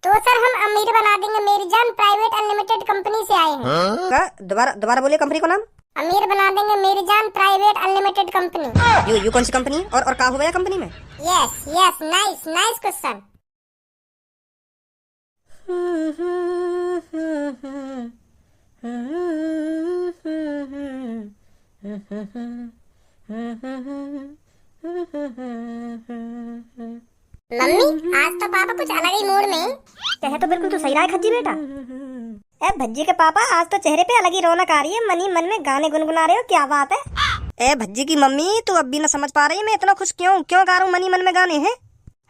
तो सर हम अमीर बना देंगे मेरी जान, प्राइवेट अनलिमिटेड कंपनी से आए हैं। क्या? दोबारा बोलिए कंपनी का नाम। अमीर बना देंगे मेरी जान, प्राइवेट अनलिमिटेड कंपनी। यू कौन सी कंपनी और क्या हुआ है कंपनी में? Yes yes, nice nice question. Mummy आज तो पापा कुछ अलग ही मूड में। कहे तो बिल्कुल तो सही रहा है खज्जी बेटा। ए भज्जी के पापा, आज तो चेहरे पे अलग ही रौनक आ रही है, मन ही मन में गाने गुनगुना रहे हो, क्या बात है? ए भज्जी की मम्मी, तू अब भी न समझ पा रही मैं इतना खुश क्यों गा रहा हूँ मनी मन में गाने हैं।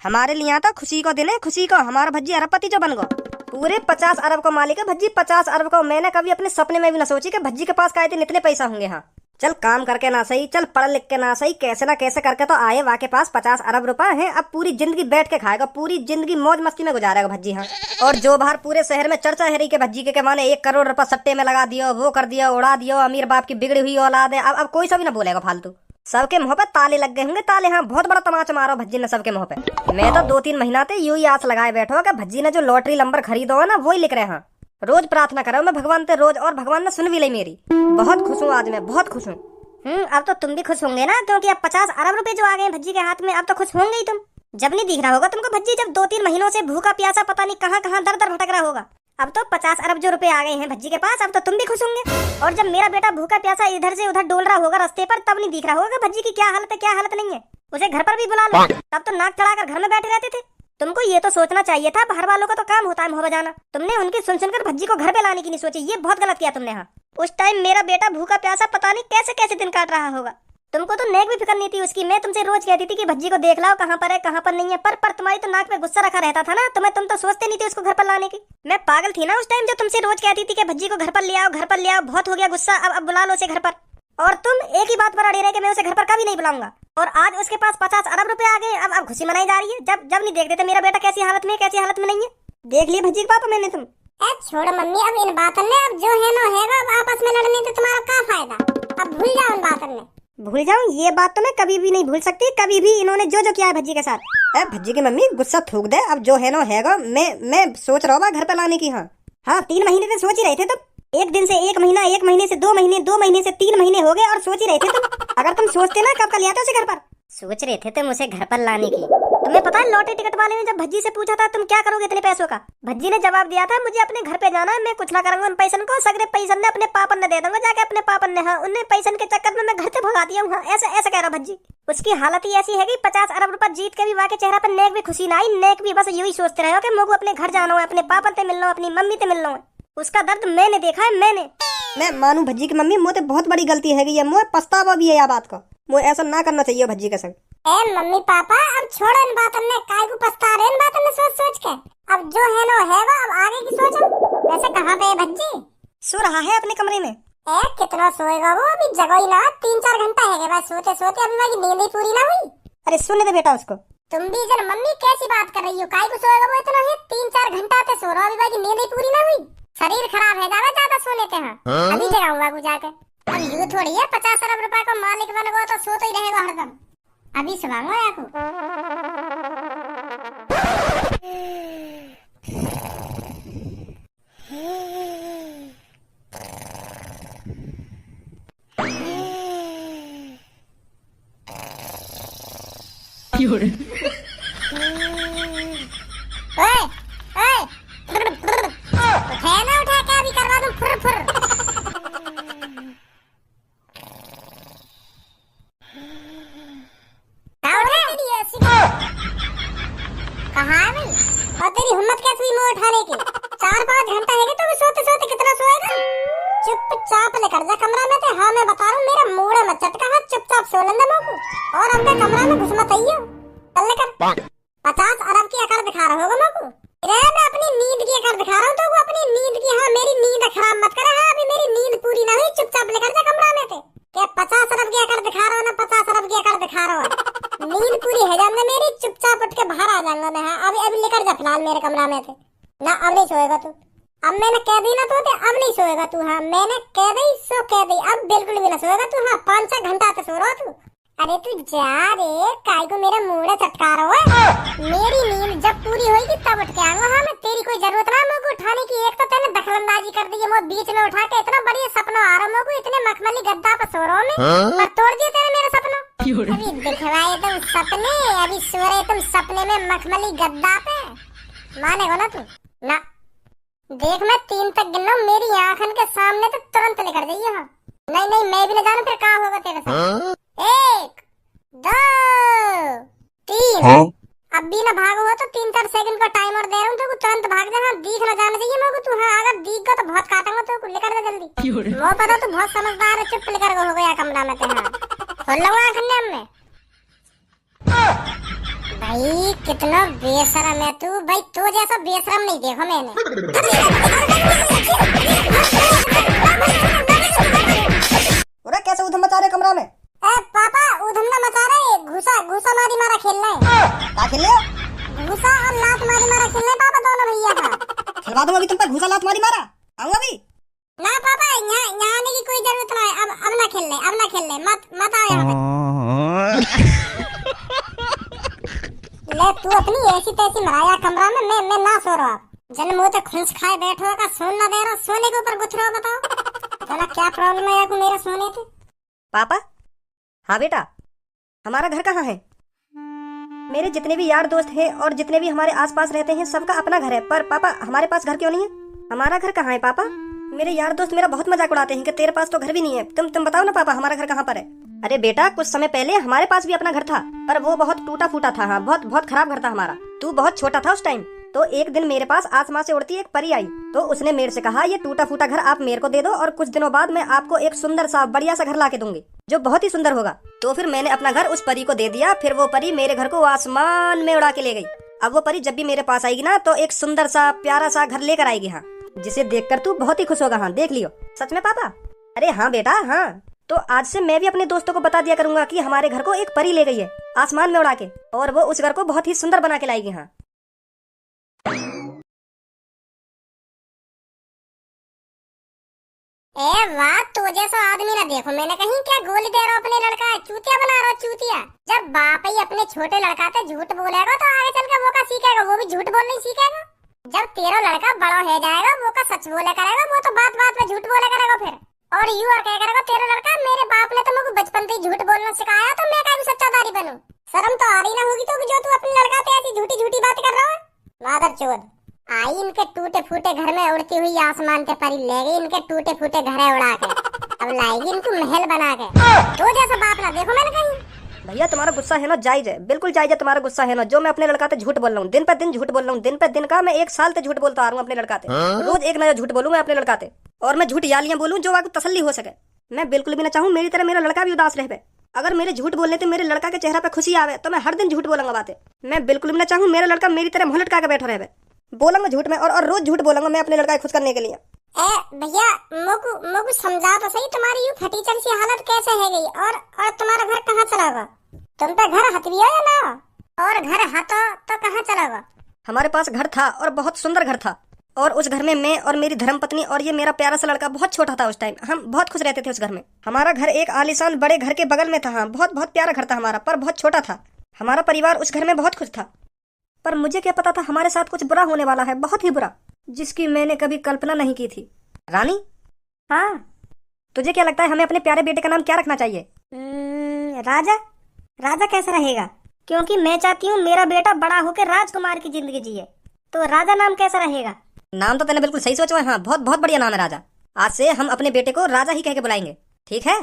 हमारे लिए तो खुशी को दिन है, खुशी को। हमारा भज्जी अरबपति जो बन गो, पूरे 50 अरब का मालिक है भज्जी, 50 अरब का। मैंने कभी अपने सपने में भी न सोची कि भज्जी के पास का इतने पैसा होंगे। हाँ चल, काम करके ना सही, चल पढ़ लिख के ना सही, कैसे ना कैसे करके तो आए वहाँ के पास 50 अरब रुपए हैं। अब पूरी जिंदगी बैठ के खाएगा, पूरी जिंदगी मौज मस्ती में गुजारेगा भज्जी। हाँ, और जो बाहर पूरे शहर में चर्चा है रही के भज्जी के माने 1 करोड़ रुपए सट्टे में लगा दियो, वो कर दियो, उड़ा दियो, अमीर बाप की बिगड़ी हुई औलाद है। अब कोई सा भी ना बोलेगा फालतू। सबके मुंह पे ताले लग गए होंगे, ताले। हाँ, बहुत बड़ा तमाचा मारो भज्जी ने सबके मुंह पे। मैं तो 2-3 महीना से यूं ही आस लगाए बैठो कि भज्जी ने जो लॉटरी नंबर खरीदो है ना, वही लिख रहे हैं। रोज प्रार्थना करो मैं भगवान से रोज, और भगवान ने सुन भी ली मेरी। बहुत खुश हूँ आज मैं, बहुत खुश हूँ। अब तो तुम भी खुश होंगे ना, क्योंकि अब 50 अरब रुपए जो आ गए भज्जी के हाथ में, अब तो खुश होंगे ही तुम। जब नहीं दिख रहा होगा तुमको भज्जी, जब 2-3 महीनों से भूखा प्यासा पता नहीं कहाँ कहाँ दर दर भटक रहा होगा। अब तो 50 अरब जो रुपए आ गए हैं भज्जी के पास, अब तो तुम भी खुश होंगे। और जब मेरा बेटा भूखा प्यासा इधर से उधर डोल रहा होगा रास्ते पर, तब नहीं दिख रहा होगा भज्जी की क्या हालत है, क्या हालत नहीं है। उसे घर पर भी बुला लो, तब तो नाक चढ़ाकर घर में बैठे रहते थे। तुमको ये तो सोचना चाहिए था, बाहर वालों का तो काम होता है मुँह बजाना। तुमने उनकी सुन सुनकर भज्जी को घर पे लाने की नहीं सोची, ये बहुत गलत किया तुमने। हाँ, उस टाइम मेरा बेटा भूखा प्यासा पता नहीं कैसे कैसे दिन काट रहा होगा। तुमको तो नेक भी फिक्र नहीं थी उसकी। मैं तुमसे रोज कहती थी कि भज्जी को देख लाओ, कहाँ पर है कहाँ पर नहीं है, पर तुम्हारी तो नाक पे गुस्सा रखा रहता था ना तुम्हें। तुम तो सोचते नहीं थे उसको घर पर लाने की। मैं पागल थी ना उस टाइम, जो तुमसे रोज कहती थी कि भज्जी को घर पर ले आओ, घर पर ले आओ। बहुत हो गया गुस्सा, अब बुला लो उसे घर पर। और तुम एक ही बात पर अड़े रहे कि मैं उसे घर पर कभी नहीं बुलाऊंगा। और आज उसके पास 50 अरब रुपए आ गए, अब खुशी मनाई जा रही है। जब नहीं देखते थे मेरा बेटा कैसी हालत में, कैसी हालत में नहीं है। देख लिए भज्जी के पापा मैंने तुम। छोड़ मम्मी अब इन बातों में, अब जो है ना है, अब आपस में लड़ने तो तुम्हारा क्या फायदा। अब भूल जाओ इन बातों में। भूल जाऊं ये बात तो मैं कभी भी नहीं भूल सकती, कभी भी। इन्होंने जो जो किया है भज्जी के साथ। भज्जी की मम्मी गुस्सा थूक दे, अब जो है ना हैगा। मैं सोच रहा हूँ घर पे लाने की। हाँ 3 महीने से सोच ही रहे थे तुम। एक दिन से 1 महीना, 1 महीने से 2 महीने, 2 महीने से 3 महीने हो गए और सोच ही रहे थे तुम। अगर तुम सोचते ना कब का लिया था उसे घर पर। सोच रहे थे तुम उसे घर पर लाने की। तुम्हें पता है लॉटरी टिकट वाले ने जब भज्जी से पूछा था तुम क्या करोगे इतने पैसों का, भज्जी ने जवाब दिया था मुझे अपने घर पे जाना है, मैं कुछ ना करूंगा उन पैसन को, सगरे पैसन ने अपने पापन ने दे दूंगा जाके अपने पापन ने। हाँ, उन्हें पैसन के चक्कर में मैं घर से भगा दिया हूँ। हाँ, ऐसे कह रहा भज्जी। उसकी हालत ही ऐसी है कि 50 अरब रुपए जीत के भी वहाँ के चेहरा पर नेक भी खुशी ना आई, नेक भी बस यूं ही सोचते रहे हो कि मुझे अपने घर जाना है, अपने पापन से मिलना है, अपनी मम्मी से मिलना है। उसका दर्द मैंने देखा है, मैंने। मैं मानू भज्जी की मम्मी, मुझे बहुत बड़ी गलती है ये, मुझे पछतावा भी है यह बात का। मुझे ऐसा ना करना चाहिए भज्जी के संग। मम्मी पापा अब छोड़ो इन बातों में, काय को पछता रहे इन बातों में सोच सोच के। अब जो है ना है, अब आगे की सोचो। वैसे कहाँ पे है भज्जी? सो रहा है अपने कमरे में। कितना सोएगा वो, अभी जगह ही ना 3-4 घंटा है बस सोते सोते, अभी मेरी नींद ही पूरी ना हुई। अरे सुनने दे बेटा उसको। तुम भी जरा मम्मी कैसी बात कर रही हो, काय को सोएगा वो इतना है? 3-4 घंटा से सो रहा, अभी मेरी नींद ही पूरी ना हुई। शरीर खराब है ज्यादा सो लेते हैं। अभी जगाऊंगा को जाके। अब यूं थोड़ी है 50 अरब रुपए का मालिक बन गया तो सोता ही रहेगा हरदम। अभी सुनाऊंगा आपको। उठा क्या अभी करवा दूं फुर फुर। कहाँ है भाई? और तेरी हिम्मत कैसे हुई मुँह उठाने की? 4-5 घंटा है तो सोते सोते कितना सोएगा? चुपचाप लेकर जा कमरा में थे। हाँ मैं बता रहा हूँ, मेरा मूड मत चटका है, चुपचाप सो लेंगे मुँह को। और हमने कमरा में घुस मत आइयो। चल लेकर 50 अरब की अकड़ दिखा रहा होगा मुँह को। मैं अपनी नींद की अकड़ दिखा रहा हूँ तो वो अपनी नींद की। हाँ मेरी नींद खराब मत करे। हाँ अभी मेरी नींद पूरी ना हुई, चुपचाप लेकर जा कमरा में थे। क्या 50 अरब की अकड़ दिखा रहा हो ना, 50 अरब की अकड़ दिखा रहा हो। नींद पूरी है जानने मेरी, चुपचाप उठ के बाहर आ जाऊंगा मैं। हाँ अभी लेकर जा फिलहाल मेरे कमरा में थे ना। अब नहीं सोएगा तू, अब मैंने कह दी ना तो अब नहीं सोएगा तू। हाँ मैंने कह दी सो कह दी, अब बिल्कुल भी ना सोएगा तू। हाँ 5-6 घंटा से सो रहा तू। अरे तू जा रे, काय को मेरा मुंह चटका रहा है। मेरी नींद जब पूरी होगी तब उठ के आऊंगा। हाँ मैं तेरी कोई उठाने की, एक तो तेने दखलंदाजी कर दी है, वो बीच में उठा के इतना बढ़िया सपना आ रहा है, इतने मखमली गद्दा पर सो रहा हूं मैं, पर तोड़ दिया तेरे मेरा सपना। अभी दिखवाए तुम सपने, अभी सो रहे तुम सपने में मखमली गद्दा पे, मानेगा ना तू? ना देख, मैं 3 तक गिन लूं, मेरी आंखन के सामने तो तुरंत निकल जाइए। हाँ नहीं नहीं, मैं भी न जानू फिर क्या होगा तेरे साथ। 1 2 3 अब भी ना भागो हो तो 3-4 सेकंड का टाइमर दे रहा हूँ, तो तुरंत भाग जा। हाँ दिख ना जाना चाहिए मेरे को तू। हाँ अगर दिख गया तो बहुत काटूंगा तो लेकर जा जल्दी। वो पता तू बहुत समझदार है, चुप लेकर हो गया कमरा में ते। हाँ खोल लो आँखें में। भाई कितना बेशरम है तू, भाई तू जैसा बेशरम नहीं देखो मैंने। अरे कैसे उधम मचा रहे कमरा में? पापा उधम ना मचा रहे, घुसा मारी मारा खेल रहे हैं। क्या खेल रहे हो? घुसा और लात मारी मारा खेल रहे हैं पापा, दोनों भैया का। खिलवा दूंगा अभी तुम पे घुसा लात मारी मारा। आऊंगा अभी। ना पापा यहाँ आने की कोई जरूरत नहीं है, अब ना खेल ले, मत आओ यहाँ पे। ले तू अपनी ऐसी तैसी मराया कमरा में, मैं ना सो रहा। जन मुँह तो खुंस खाए बैठो का, सोन ना दे रहा, सोने के ऊपर गुथ रहा। बताओ जना क्या प्रॉब्लम है आपको मेरे सोने से? पापा हाँ बेटा, हमारा घर कहाँ है? मेरे जितने भी यार दोस्त हैं और जितने भी हमारे आसपास रहते हैं सबका अपना घर है, पर पापा हमारे पास घर क्यों नहीं है? हमारा घर कहाँ है पापा? मेरे यार दोस्त मेरा बहुत मजाक उड़ाते हैं कि तेरे पास तो घर भी नहीं है। तुम बताओ ना पापा, हमारा घर कहाँ पर है? अरे बेटा कुछ समय पहले हमारे पास भी अपना घर था, पर वो बहुत टूटा फूटा था। हाँ बहुत खराब घर था हमारा। तू बहुत छोटा था उस टाइम। तो एक दिन मेरे पास आसमां से उड़ती एक परी आई, तो उसने मेरे से कहा ये टूटा फूटा घर आप मेरे को दे दो और कुछ दिनों बाद मैं आपको एक सुंदर सा बढ़िया सा घर ला के दूंगी जो बहुत ही सुंदर होगा। तो फिर मैंने अपना घर उस परी को दे दिया। फिर वो परी मेरे घर को आसमान में उड़ा के ले गई। अब वो परी जब भी मेरे पास आएगी ना तो एक सुंदर सा प्यारा सा घर लेकर आएगी। हाँ जिसे देखकर तू बहुत ही खुश होगा। हाँ देख लियो। सच में पापा? अरे हाँ बेटा हाँ। तो आज से मैं भी अपने दोस्तों को बता दिया करूंगा कि हमारे घर को एक परी ले गई है आसमान में उड़ा के, और वो उस घर को बहुत ही सुंदर बना के लाएगी। हाँ ए वाह, तू जैसा आदमी ना देखो मैंने कहीं। क्या गोली दे रहा अपने लड़का, चूतिया बना रहा चूतिया। जब बाप ही अपने छोटे लड़का से झूठ बोलेगा तो आगे चल के वो का सीखेगा, वो भी झूठ बोलना ही सीखेगा। जब तेरा लड़का बड़ा हो जाएगा वो का सच बोले करेगा, वो तो बात बात में झूठ बोले करेगा फिर। और यू और कह करेगा तेरा लड़का मेरे बाप ने तो मुझे बचपन से झूठ बोलना सिखाया, तो मैं कभी सच्चादारी बनूं। शर्म तो आ रही ना होगी तो जो तू अपने लड़का पे ऐसी झूठी झूठी बात कर रहा है। मादर चोद आई इनके टूटे फूटे घर में उड़ती हुई आसमान पे परी ले गई इनके टूटे फूटे घर उड़ा के, अब लाएगी इनको महल बना के। तो जैसा बाप ना देखो मैंने कहीं। भैया तुम्हारा गुस्सा है ना जायज है, बिल्कुल जायज है तुम्हारा गुस्सा है ना। जो मैं अपने लड़का से झूठ बोल रहा हूँ, दिन पर दिन झूठ बोल रहा हूँ, दिन पर दिन का मैं 1 साल से झूठ बोलता आ रहा हूँ अपने लड़का से। रोज एक नया झूठ बोलूँ मैं अपने लड़का से, और मैं झूठ यालियां बोलूँ जो आपको तसल्ली हो सके। मैं बिल्कुल भी ना चाहूँ मेरी तरह मेरा लड़का भी उदास रहे। अगर मेरे झूठ बोलने से मेरे लड़का के चेहरा पे खुशी आवे तो मैं हर दिन झूठ बोलूंगा बातें। मैं बिल्कुल भी ना चाहूँ मेरा लड़का मेरी तरह मुंह लटका के बैठा रहे। बोलूंगा झूठ में और रोज झूठ बोलूंगा मैं अपने लड़का को खुश करने के लिए। भैया मोकू समझा तो सही, तुम्हारी यूं फटी चल सी हालत कैसे है गई? और तुम्हारा घर कहाँ चला गया? तुम पे घर हत भी हो या ना? और घर हतो तो कहाँ चला गया? हमारे पास घर था और बहुत सुंदर घर था, और उस घर में मैं और मेरी धर्मपत्नी और ये मेरा प्यारा सा लड़का बहुत छोटा था उस टाइम। हम बहुत खुश रहते थे उस घर में। हमारा घर एक आलीशान बड़े घर के बगल में था। हाँ बहुत प्यारा घर था हमारा, पर बहुत छोटा था। हमारा परिवार उस घर में बहुत खुश था, पर मुझे क्या पता था हमारे साथ कुछ बुरा होने वाला है, बहुत ही बुरा, जिसकी मैंने कभी कल्पना नहीं की थी। रानी हाँ तुझे क्या लगता है हमें अपने प्यारे बेटे का नाम क्या रखना चाहिए? राजा। राजा कैसा रहेगा? क्योंकि मैं चाहती हूँ मेरा बेटा बड़ा होकर राजकुमार की जिंदगी जिए, तो राजा नाम कैसा रहेगा? नाम तो तूने बिल्कुल सही सोचा है। हाँ बहुत बढ़िया नाम है राजा। आज से हम अपने बेटे को राजा ही कह के बुलाएंगे, ठीक है?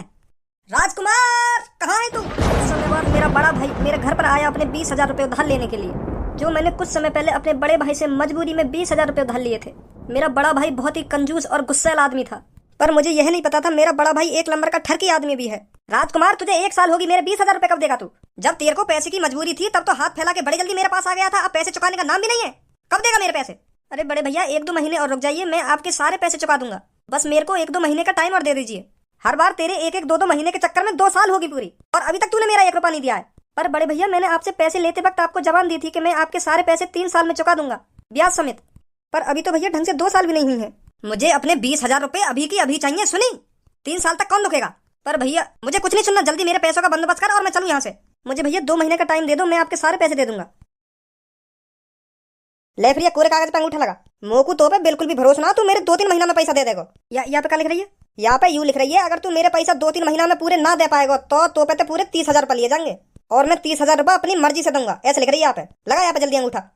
राजकुमार कहाँ है तू? कुछ समय बाद मेरा बड़ा भाई मेरे घर पर आया अपने 20,000 रुपए उधार लेने के लिए, जो मैंने कुछ समय पहले अपने बड़े भाई से मजबूरी में 20,000 रुपए उधार लिए थे। मेरा बड़ा भाई बहुत ही कंजूस और गुस्सैल आदमी था, पर मुझे यह नहीं पता था मेरा बड़ा भाई 1 नंबर का ठरकी आदमी भी है। राजकुमार तुझे 1 साल होगी, मेरे 20,000 रुपए कब देगा तू? जब तेरे को पैसे की मजबूरी थी तब तो हाथ फैला के बड़ी जल्दी मेरे पास आ गया था, अब पैसे चुकाने का नाम भी नहीं है। कब देगा मेरे पैसे? अरे बड़े भैया 1-2 महीने और रुक जाइए, मैं आपके सारे पैसे चुका दूंगा। बस मेरे को 1-2 महीने का टाइम और दे दीजिए। हर बार तेरे 1-2 महीने के चक्कर में 2 साल होगी पूरी, और अभी तक तूने मेरा 1 रुपया नहीं दिया है। पर बड़े भैया मैंने आपसे पैसे लेते वक्त आपको जबान दी थी कि मैं आपके सारे पैसे 3 साल में चुका दूंगा, ब्याज समेत। पर अभी तो भैया ढंग से 2 साल भी नहीं हुई है। मुझे अपने 20,000 रुपए अभी की अभी चाहिए, सुनी? 3 साल तक कौन रुकेगा? पर भैया मुझे कुछ नहीं सुनना, जल्दी मेरे पैसों का बंदोबस्त कर और मैं चलूं यहाँ से। मुझे भैया 2 महीने का टाइम दे दो, मैं आपके सारे पैसे दे दूंगा। ले फिर ये कोरे कागज पे अंगूठा लगा, मोकू तो पे बिल्कुल भी भरोसा ना, तू मेरे 2-3 महीना में पैसा दे देगा। यहाँ पे क्या लिख रही है? यहाँ पे यूँ लिख रही है, अगर तू मेरे पैसा 2-3 महीना में पूरे ना दे पाएगा तो पे तो पूरे 30,000 रुपये लिए जाएंगे और मैं 30,000 रुपये अपनी मर्जी से दूंगा, ऐसे लिख रही है यहाँ पे। लगा यहाँ पे जल्दी अंगूठा।